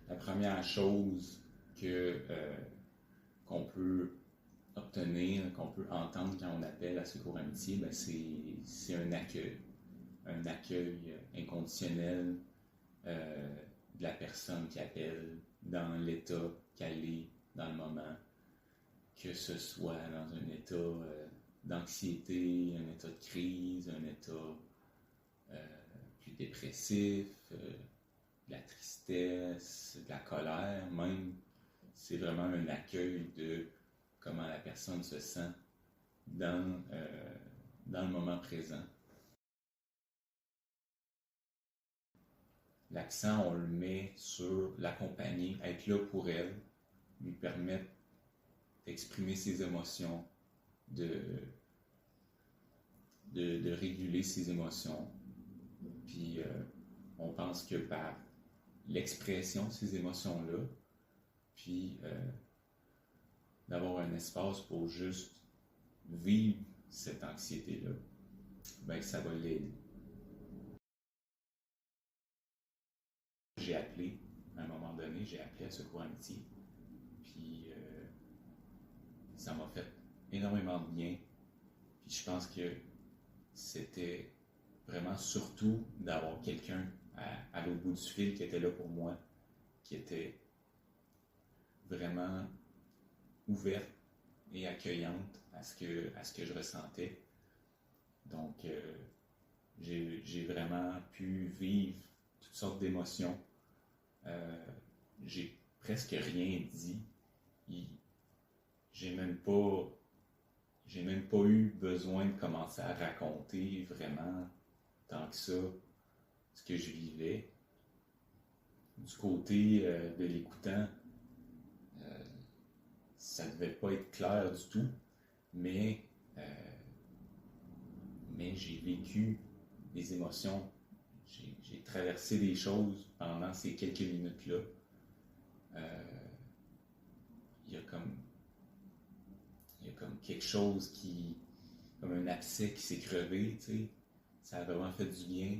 La première chose qu'on peut obtenir, qu'on peut entendre quand on appelle à Secours Amitié, ben c'est un accueil inconditionnel de la personne qui appelle dans l'état qu'elle est dans le moment, que ce soit dans un état d'anxiété, un état de crise, un état plus dépressif, de la tristesse, de la colère même. C'est vraiment un accueil de comment la personne se sent dans le moment présent. L'accent, on le met sur l'accompagner, être là pour elle, lui permettre d'exprimer ses émotions, de réguler ses émotions. Puis on pense que par l'expression de ces émotions-là, puis d'avoir un espace pour juste vivre cette anxiété-là, ben ça va l'aider. J'ai appelé, à un moment donné, j'ai appelé à Secours Amitié, puis ça m'a fait énormément de bien, puis je pense que c'était vraiment surtout d'avoir quelqu'un à l'autre bout du fil qui était là pour moi, qui était vraiment ouverte et accueillante à ce que je ressentais. Donc, j'ai vraiment pu vivre toutes sortes d'émotions. J'ai presque rien dit. J'ai même pas eu besoin de commencer à raconter vraiment tant que ça ce que je vivais. Du côté de l'écoutant, ça devait pas être clair du tout, mais j'ai vécu des émotions, j'ai traversé des choses pendant ces quelques minutes-là. Il y a comme quelque chose comme un abcès qui s'est crevé, tu sais. Ça a vraiment fait du bien.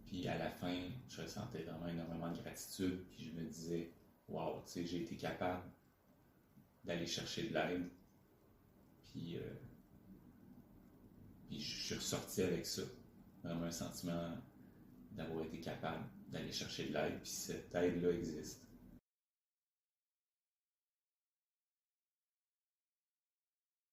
Puis à la fin, je ressentais vraiment énormément de gratitude. Puis je me disais, wow, tu sais, j'ai été capable d'aller chercher de l'aide. Puis je suis ressorti avec ça. Vraiment un sentiment d'avoir été capable d'aller chercher de l'aide. Puis cette aide-là existe.